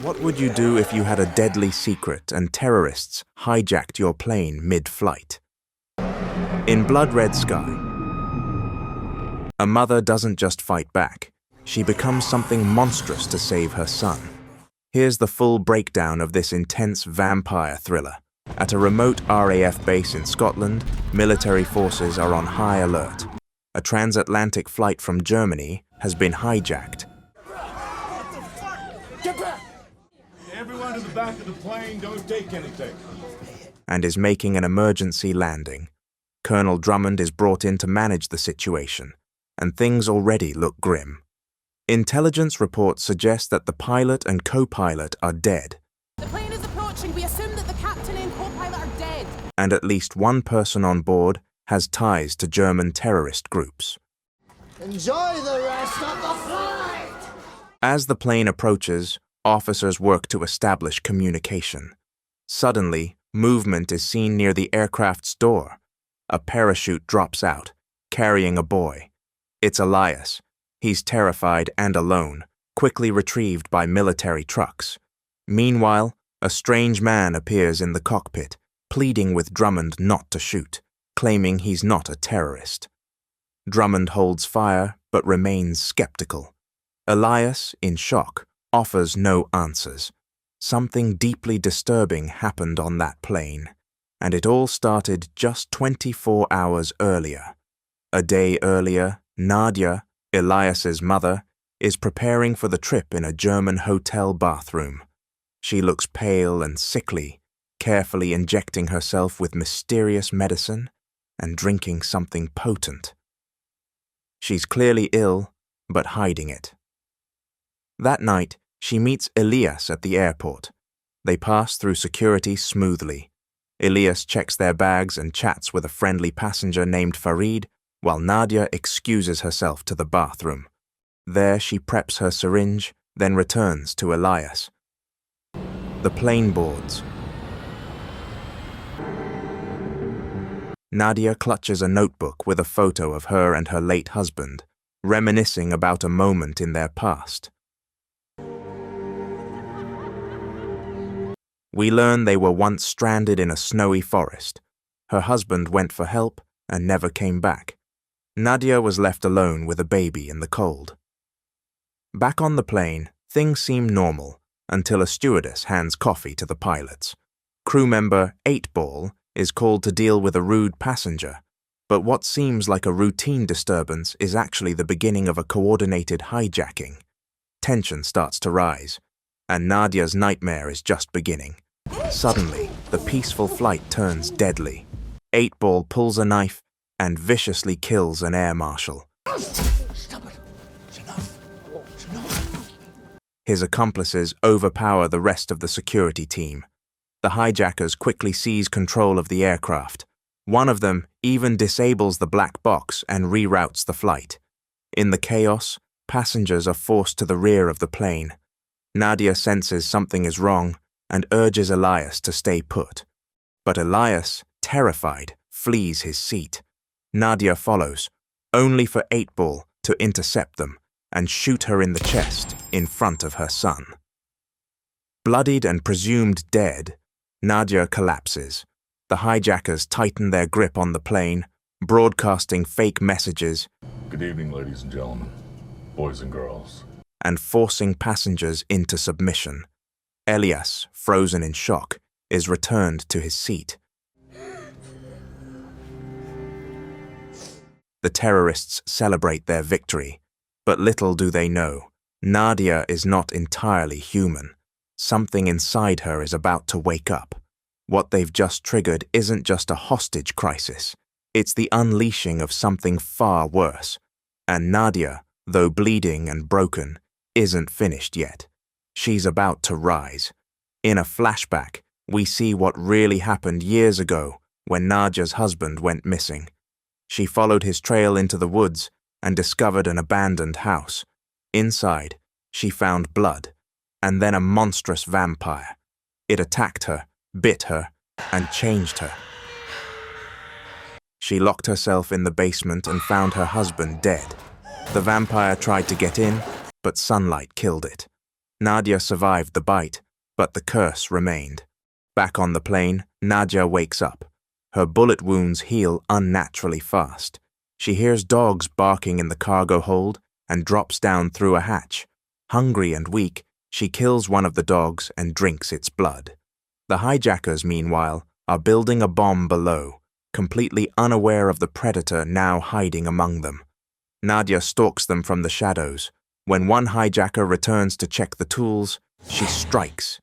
What would you do if you had a deadly secret and terrorists hijacked your plane mid-flight? In Blood Red Sky, a mother doesn't just fight back. She becomes something monstrous to save her son. Here's the full breakdown of this intense vampire thriller. At a remote RAF base in Scotland, military forces are on high alert. A transatlantic flight from Germany has been hijacked. Get back! Everyone to the back of the plane, don't take anything. And is making an emergency landing. Colonel Drummond is brought in to manage the situation, and things already look grim. Intelligence reports suggest that the pilot and co-pilot are dead. The plane is approaching. We assume that the captain and co-pilot are dead. And at least one person on board has ties to German terrorist groups. Enjoy the rest of the flight! As the plane approaches, officers work to establish communication. Suddenly, movement is seen near the aircraft's door. A parachute drops out, carrying a boy. It's Elias. He's terrified and alone, quickly retrieved by military trucks. Meanwhile, a strange man appears in the cockpit, pleading with Drummond not to shoot, claiming he's not a terrorist. Drummond holds fire, but remains skeptical. Elias, in shock, offers no answers. Something deeply disturbing happened on that plane, and it all started just 24 hours earlier. A day earlier, Nadia, Elias's mother, is preparing for the trip in a German hotel bathroom. She looks pale and sickly, carefully injecting herself with mysterious medicine and drinking something potent. She's clearly ill, but hiding it. That night, she meets Elias at the airport. They pass through security smoothly. Elias checks their bags and chats with a friendly passenger named Farid, while Nadia excuses herself to the bathroom. There she preps her syringe, then returns to Elias. The plane boards. Nadia clutches a notebook with a photo of her and her late husband, reminiscing about a moment in their past. We learn they were once stranded in a snowy forest. Her husband went for help and never came back. Nadia was left alone with a baby in the cold. Back on the plane, things seem normal until a stewardess hands coffee to the pilots. Crew member 8-Ball is called to deal with a rude passenger, but what seems like a routine disturbance is actually the beginning of a coordinated hijacking. Tension starts to rise, and Nadia's nightmare is just beginning. Suddenly, the peaceful flight turns deadly. 8-Ball pulls a knife and viciously kills an air marshal. Stop it! It's enough! It's enough! His accomplices overpower the rest of the security team. The hijackers quickly seize control of the aircraft. One of them even disables the black box and reroutes the flight. In the chaos, passengers are forced to the rear of the plane. Nadia senses something is wrong and urges Elias to stay put. But Elias, terrified, flees his seat. Nadia follows, only for 8-Ball to intercept them and shoot her in the chest in front of her son. Bloodied and presumed dead, Nadia collapses. The hijackers tighten their grip on the plane, broadcasting fake messages. Good evening, ladies and gentlemen, boys and girls. And forcing passengers into submission. Elias, frozen in shock, is returned to his seat. The terrorists celebrate their victory, but little do they know, Nadia is not entirely human. Something inside her is about to wake up. What they've just triggered isn't just a hostage crisis, it's the unleashing of something far worse. And Nadia, though bleeding and broken, isn't finished yet. She's about to rise. In a flashback, we see what really happened years ago when Nadia's husband went missing. She followed his trail into the woods and discovered an abandoned house. Inside, she found blood, and then a monstrous vampire. It attacked her, bit her, and changed her. She locked herself in the basement and found her husband dead. The vampire tried to get in, but sunlight killed it. Nadia survived the bite, but the curse remained. Back on the plane, Nadia wakes up. Her bullet wounds heal unnaturally fast. She hears dogs barking in the cargo hold and drops down through a hatch. Hungry and weak, she kills one of the dogs and drinks its blood. The hijackers, meanwhile, are building a bomb below, completely unaware of the predator now hiding among them. Nadia stalks them from the shadows. When one hijacker returns to check the tools, she strikes,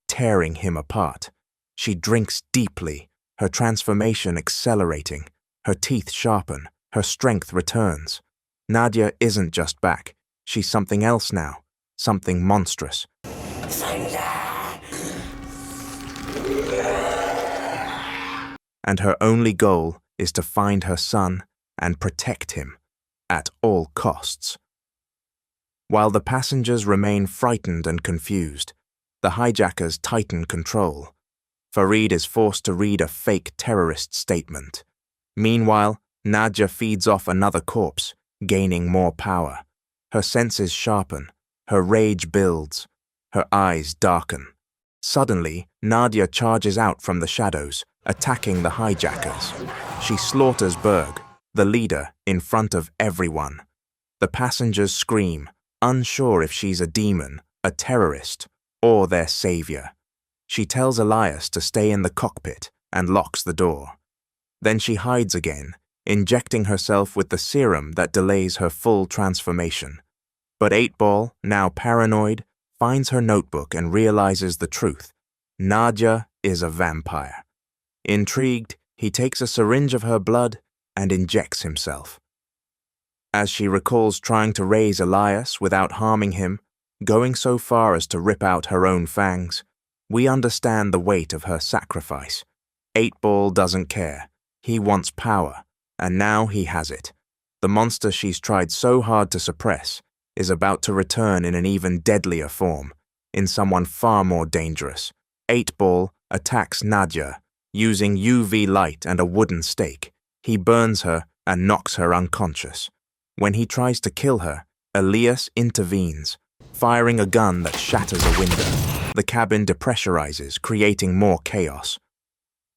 tearing him apart. She drinks deeply, her transformation accelerating. Her teeth sharpen, her strength returns. Nadia isn't just back, she's something else now, something monstrous. And her only goal is to find her son and protect him at all costs. While the passengers remain frightened and confused, the hijackers tighten control. Farid is forced to read a fake terrorist statement. Meanwhile, Nadia feeds off another corpse, gaining more power. Her senses sharpen, her rage builds, her eyes darken. Suddenly, Nadia charges out from the shadows, attacking the hijackers. She slaughters Berg, the leader, in front of everyone. The passengers scream, unsure if she's a demon, a terrorist, or their savior. She tells Elias to stay in the cockpit and locks the door. Then she hides again, injecting herself with the serum that delays her full transformation. But 8-Ball, now paranoid, finds her notebook and realizes the truth. Nadia is a vampire. Intrigued, he takes a syringe of her blood and injects himself. As she recalls trying to raise Elias without harming him, going so far as to rip out her own fangs, we understand the weight of her sacrifice. 8-Ball doesn't care. He wants power, and now he has it. The monster she's tried so hard to suppress is about to return in an even deadlier form, in someone far more dangerous. 8-Ball attacks Nadia, using UV light and a wooden stake. He burns her and knocks her unconscious. When he tries to kill her, Elias intervenes, firing a gun that shatters a window. The cabin depressurizes, creating more chaos.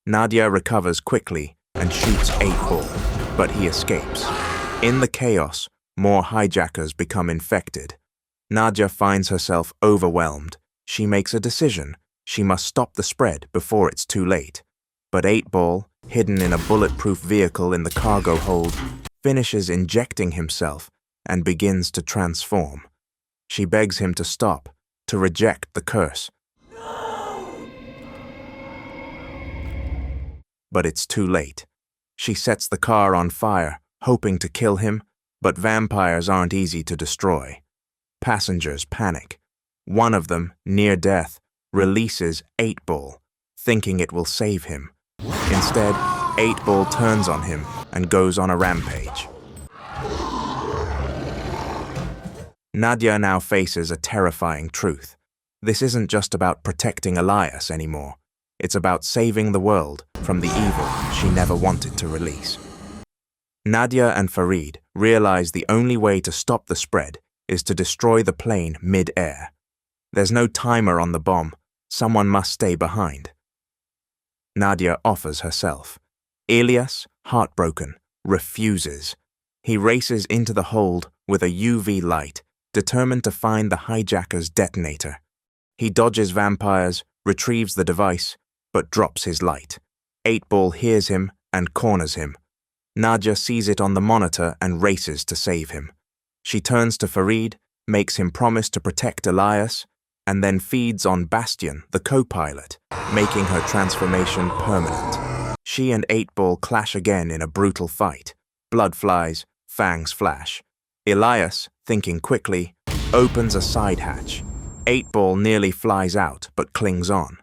Nadia recovers quickly and shoots 8-Ball, but he escapes. In the chaos, more hijackers become infected. Nadia finds herself overwhelmed. She makes a decision. She must stop the spread before it's too late. But 8-Ball, hidden in a bulletproof vehicle in the cargo hold, finishes injecting himself and begins to transform. She begs him to stop, to reject the curse. But it's too late. She sets the car on fire, hoping to kill him, but vampires aren't easy to destroy. Passengers panic. One of them, near death, releases 8-Ball, thinking it will save him. Instead, 8-Ball turns on him and goes on a rampage. Nadia now faces a terrifying truth. This isn't just about protecting Elias anymore. It's about saving the world from the evil she never wanted to release. Nadia and Farid realize the only way to stop the spread is to destroy the plane mid-air. There's no timer on the bomb. Someone must stay behind. Nadia offers herself. Elias, heartbroken, refuses. He races into the hold with a UV light, determined to find the hijacker's detonator. He dodges vampires, retrieves the device, but drops his light. 8-Ball hears him and corners him. Nadia sees it on the monitor and races to save him. She turns to Farid, makes him promise to protect Elias, and then feeds on Bastian, the co-pilot, making her transformation permanent. She and 8-Ball clash again in a brutal fight. Blood flies, fangs flash. Elias, thinking quickly, opens a side hatch. 8-Ball nearly flies out but clings on.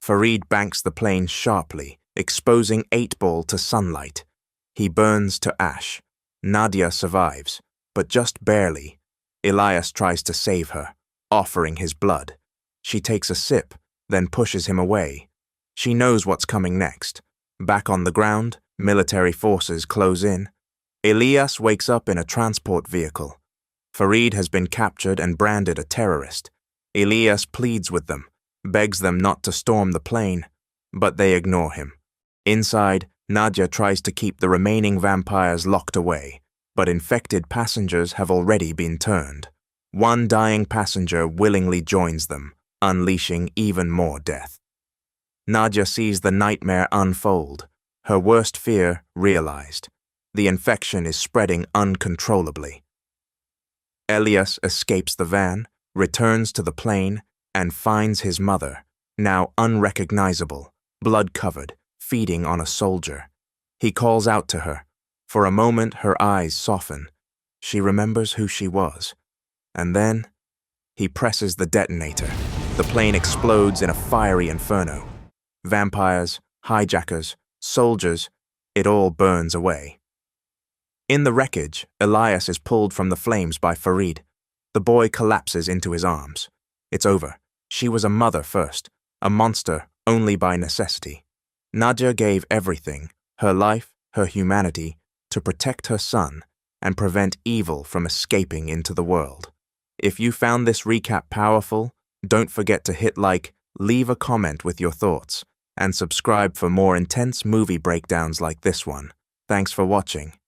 Farid banks the plane sharply, exposing 8-Ball to sunlight. He burns to ash. Nadia survives, but just barely. Elias tries to save her, offering his blood. She takes a sip, then pushes him away. She knows what's coming next. Back on the ground, military forces close in. Elias wakes up in a transport vehicle. Farid has been captured and branded a terrorist. Elias pleads with them, begs them not to storm the plane, but they ignore him. Inside, Nadia tries to keep the remaining vampires locked away, but infected passengers have already been turned. One dying passenger willingly joins them, unleashing even more death. Nadia sees the nightmare unfold, her worst fear realized. The infection is spreading uncontrollably. Elias escapes the van, returns to the plane, and finds his mother, now unrecognizable, blood-covered, feeding on a soldier. He calls out to her. For a moment, her eyes soften. She remembers who she was. And then, he presses the detonator. The plane explodes in a fiery inferno. Vampires, hijackers, soldiers, it all burns away. In the wreckage, Elias is pulled from the flames by Farid. The boy collapses into his arms. It's over. She was a mother first, a monster only by necessity. Nadia gave everything, her life, her humanity, to protect her son and prevent evil from escaping into the world. If you found this recap powerful, don't forget to hit like, leave a comment with your thoughts, and subscribe for more intense movie breakdowns like this one. Thanks for watching.